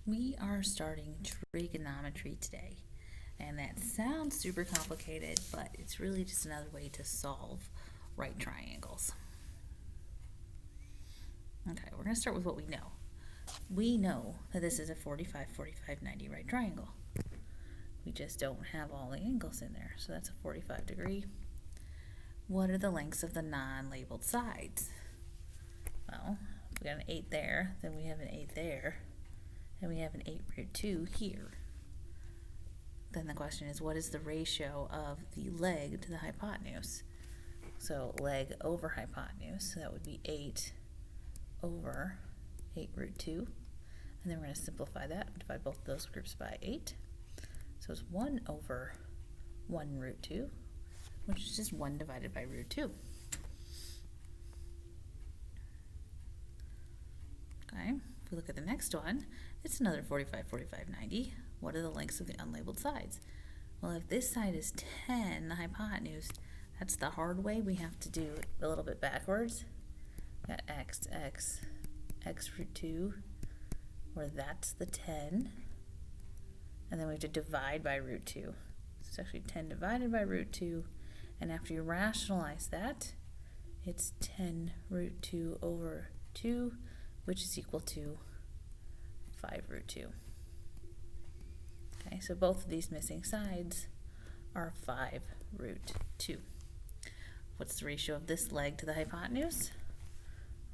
We are starting trigonometry today, and that sounds super complicated, but it's really just another way to solve right triangles. Okay, we're going to start with what we know. We know that this is a 45, 45, 90 right triangle. We just don't have all the angles in there, so that's a 45 degree. What are the lengths of the non-labeled sides? Well, we got an 8 there, then we have an 8 there, and we have an 8 root 2 here. Then the question is, what is the ratio of the leg to the hypotenuse? So leg over hypotenuse, so that would be 8 over 8 root 2. And then we're going to simplify that, divide both of those groups by 8. So it's 1 over 1 root 2, which is just 1 divided by root 2. Okay, if we look at the next one, it's another 45, 45, 90. What are the lengths of the unlabeled sides? Well, if this side is 10, the hypotenuse, that's the hard way. We have to do it a little bit backwards. Got x root 2, where that's the 10. And then we have to divide by root 2. So it's actually 10 divided by root 2. And after you rationalize that, it's 10 root 2 over 2, which is equal to 5 root 2. Okay, so both of these missing sides are 5 root 2. What's the ratio of this leg to the hypotenuse?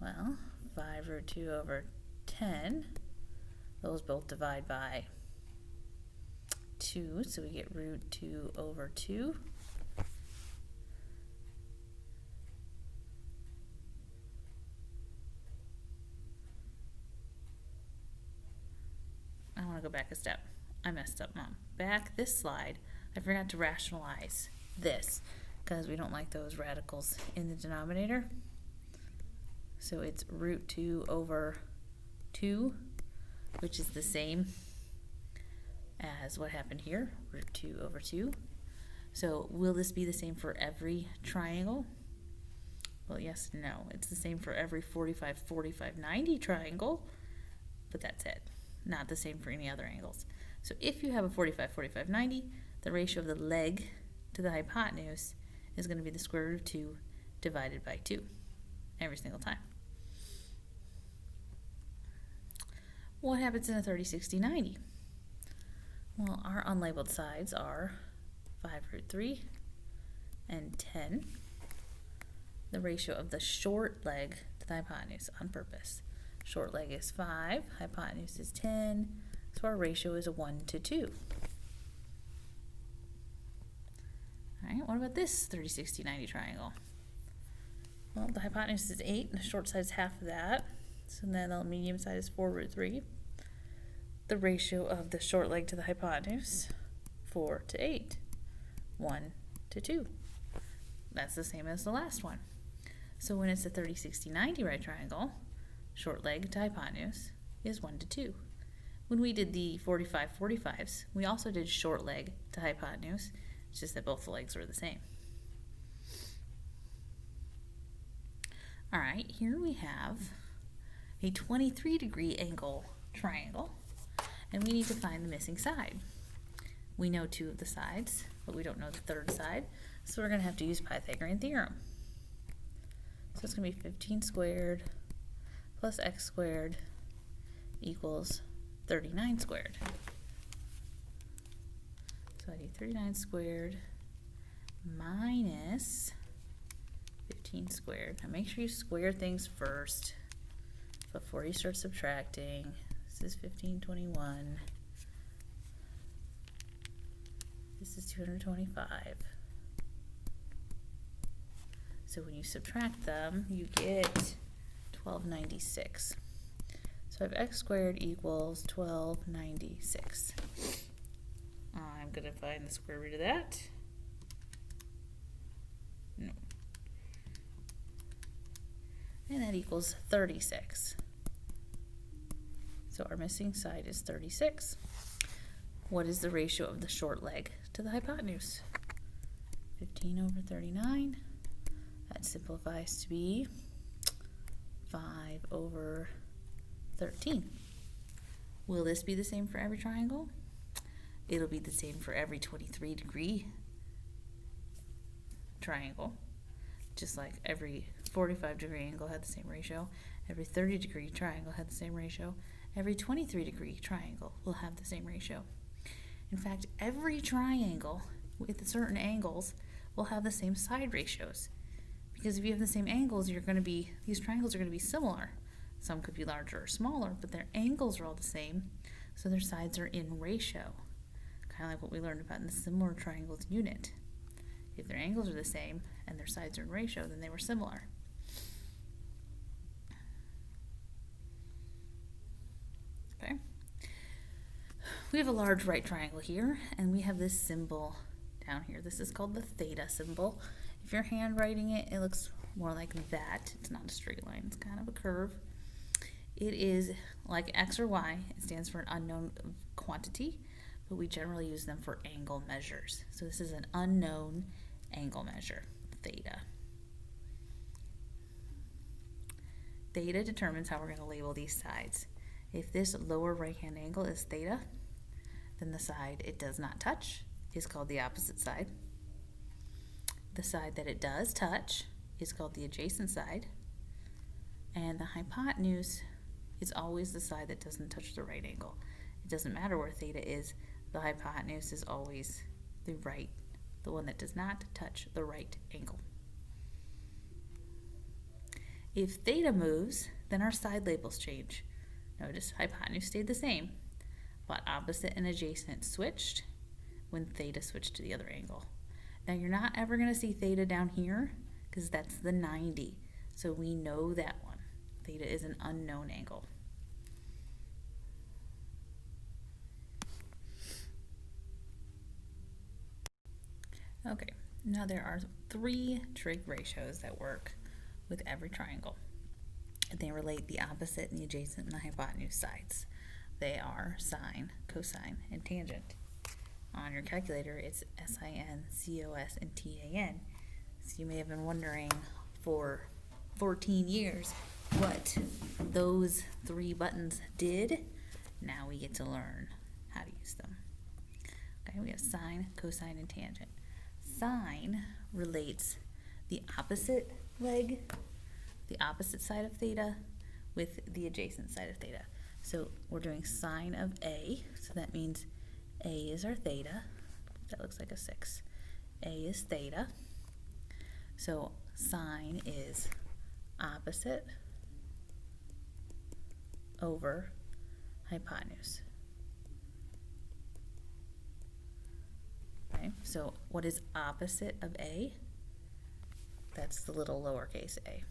Well, 5 root 2 over 10. Those both divide by 2, so we get root 2 over 2. I want to go back a step. I messed up, Mom. Back this slide, I forgot to rationalize this because we don't like those radicals in the denominator. So it's root 2 over 2, which is the same as what happened here, root 2 over 2. So will this be the same for every triangle? Well, yes and no. It's the same for every 45, 45, 90 triangle, but that's it. Not the same for any other angles. So if you have a 45, 45, 90, the ratio of the leg to the hypotenuse is going to be the square root of 2 divided by 2 every single time. What happens in a 30, 60, 90? Well, our unlabeled sides are 5 root 3 and 10. The ratio of the short leg to the hypotenuse on purpose. Short leg is 5, hypotenuse is 10, so our ratio is a 1 to 2. All right, what about this 30, 60, 90 triangle? Well, the hypotenuse is 8, and the short side is half of that, so then the medium side is 4 root 3. The ratio of the short leg to the hypotenuse, 4 to 8, 1 to 2. That's the same as the last one. So when it's a 30, 60, 90 right triangle, short leg to hypotenuse is 1 to 2. When we did the 45, 45s, we also did short leg to hypotenuse. It's just that both the legs were the same. All right, here we have a 23 degree angle triangle, and we need to find the missing side. We know 2 of the sides, but we don't know the third side, so we're going to have to use Pythagorean theorem. So it's going to be 15 squared plus x squared equals 39 squared. So I do 39 squared minus 15 squared. Now make sure you square things first before you start subtracting. This is 1521. This is 225. So when you subtract them, you get 1296. So I have x squared equals 1296. I'm going to find the square root of that. No. And that equals 36. So our missing side is 36. What is the ratio of the short leg to the hypotenuse? 15 over 39. That simplifies to be 5 over 13. Will this be the same for every triangle? It'll be the same for every 23-degree triangle. Just like every 45-degree angle had the same ratio, every 30-degree triangle had the same ratio, every 23-degree triangle will have the same ratio. In fact, every triangle with certain angles will have the same side ratios. Because if you have the same angles, these triangles are going to be similar. Some could be larger or smaller, but their angles are all the same, so their sides are in ratio. Kind of like what we learned about in the similar triangles unit. If their angles are the same and their sides are in ratio, then they were similar. Okay. We have a large right triangle here, and we have this symbol down here. This is called the theta symbol. If you're handwriting it, it looks more like that. It's not a straight line, it's kind of a curve. It is like X or Y. It stands for an unknown quantity, but we generally use them for angle measures. So this is an unknown angle measure, theta. Theta determines how we're going to label these sides. If this lower right-hand angle is theta, then the side it does not touch is called the opposite side. The side that it does touch is called the adjacent side. And the hypotenuse is always the side that doesn't touch the right angle. It doesn't matter where theta is, the hypotenuse is always the one that does not touch the right angle. If theta moves, then our side labels change. Notice hypotenuse stayed the same, but opposite and adjacent switched when theta switched to the other angle. Now you're not ever going to see theta down here because that's the 90. So we know that one. Theta is an unknown angle. Okay, now there are 3 trig ratios that work with every triangle. They relate the opposite and the adjacent and the hypotenuse sides. They are sine, cosine, and tangent. On your calculator, it's SIN, COS, and TAN. So you may have been wondering for 14 years what those 3 buttons did. Now we get to learn how to use them. Okay, we have sine, cosine, and tangent. Sine relates the opposite leg, the opposite side of theta, with the adjacent side of theta. So we're doing sine of A, so that means A is our theta. That looks like a 6. A is theta. So sine is opposite over hypotenuse. Okay, so what is opposite of A? That's the little lowercase a.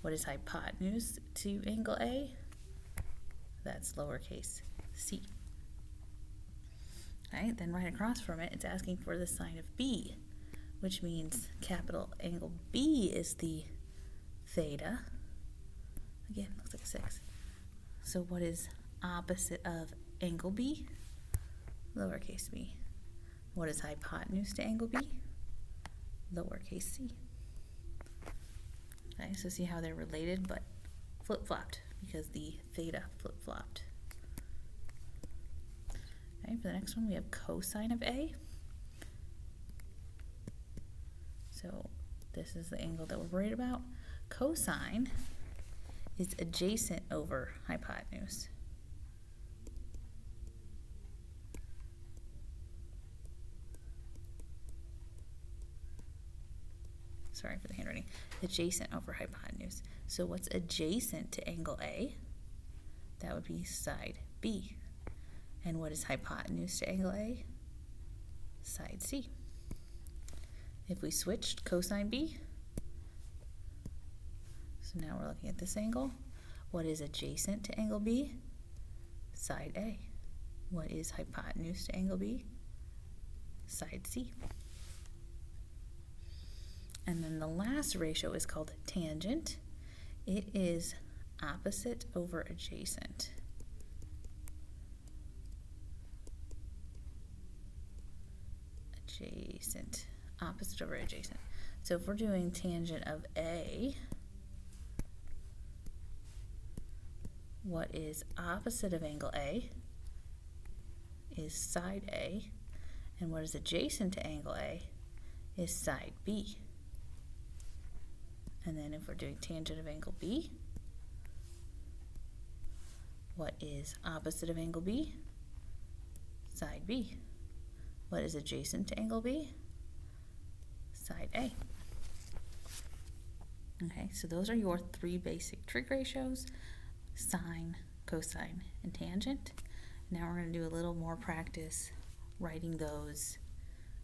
What is hypotenuse to angle A? That's lowercase c. Right, then right across from it, it's asking for the sine of B, which means capital angle B is the theta. Again, looks like a 6. So what is opposite of angle B? Lowercase b. What is hypotenuse to angle B? Lowercase c. Okay, so see how they're related but flip-flopped because the theta flip-flopped. Okay, for the next one we have cosine of A. So this is the angle that we're worried about. Cosine is adjacent over hypotenuse. Sorry for the handwriting. Adjacent over hypotenuse. So what's adjacent to angle A? That would be side B. And what is hypotenuse to angle A? Side C. If we switched cosine B, so now we're looking at this angle. What is adjacent to angle B? Side A. What is hypotenuse to angle B? Side C. And then the last ratio is called tangent. It is opposite over adjacent. Adjacent. Opposite over adjacent. So if we're doing tangent of A, what is opposite of angle A? is side A, and what is adjacent to angle A is side B. And then if we're doing tangent of angle B, what is opposite of angle B? Side B. What is adjacent to angle B? Side A. Okay, so those are your three basic trig ratios: sine, cosine, and tangent. Now we're going to do a little more practice writing those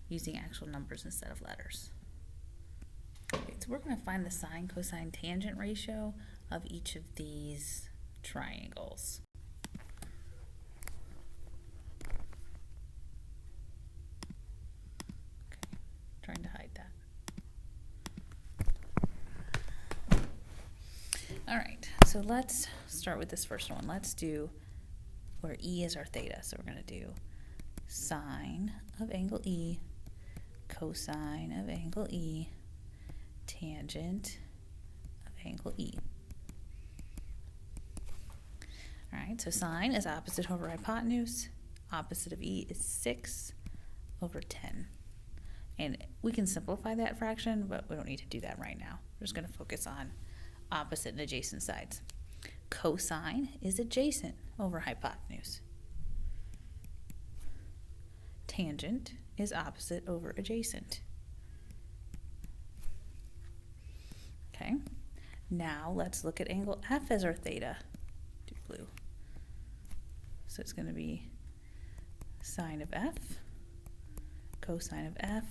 using actual numbers instead of letters. Okay, so we're going to find the sine, cosine, tangent ratio of each of these triangles. Okay, trying to hide that. All right, so let's start with this first one. Let's do where E is our theta. So we're going to do sine of angle E, cosine of angle E, tangent of angle E. All right, so sine is opposite over hypotenuse. Opposite of E is 6 over 10. And we can simplify that fraction, but we don't need to do that right now. We're just going to focus on opposite and adjacent sides. Cosine is adjacent over hypotenuse. Tangent is opposite over adjacent. Okay, now let's look at angle F as our theta. Do blue. So it's going to be sine of F, cosine of F,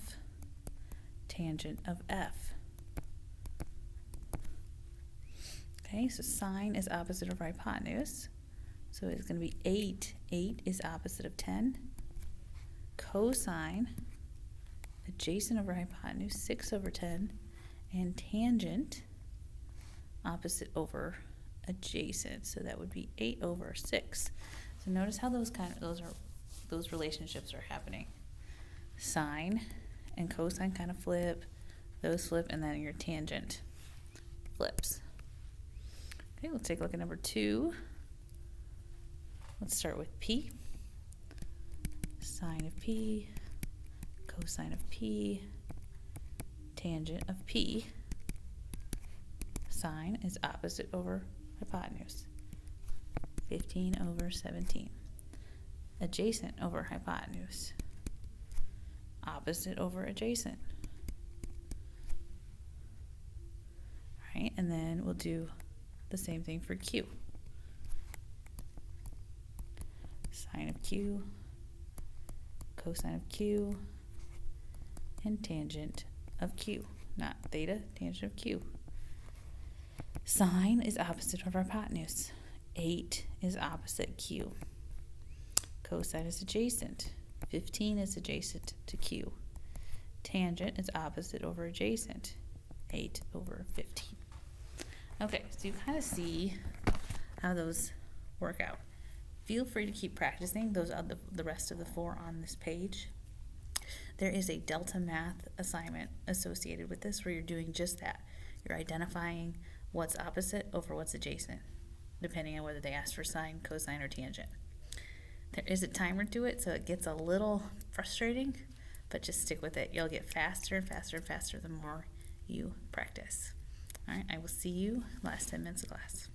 tangent of F. Okay, so sine is opposite of hypotenuse, so it's going to be 8. 8 is opposite of 10. Cosine, adjacent over hypotenuse, 6 over 10. And tangent, opposite over adjacent, so that would be 8 over 6. So notice how those relationships are happening. Sine and cosine kind of flip, those flip, and then your tangent flips. Okay, let's take a look at number 2. Let's start with P. Sine of P, cosine of P, tangent of P. Sine is opposite over hypotenuse. 15 over 17. Adjacent over hypotenuse. Opposite over adjacent. All right, and then we'll do the same thing for Q. Sine of Q, cosine of Q, and tangent of Q. Not theta, tangent of Q. Sine is opposite of hypotenuse. 8 is opposite Q. Cosine is adjacent. 15 is adjacent to Q. Tangent is opposite over adjacent. 8 over 15. Okay, so you kind of see how those work out. Feel free to keep practicing those the rest of the 4 on this page. There is a Delta Math assignment associated with this where you're doing just that. You're identifying what's opposite over what's adjacent, depending on whether they ask for sine, cosine, or tangent. There is a timer to it, so it gets a little frustrating, but just stick with it. You'll get faster and faster and faster the more you practice. All right, I will see you last 10 minutes of class.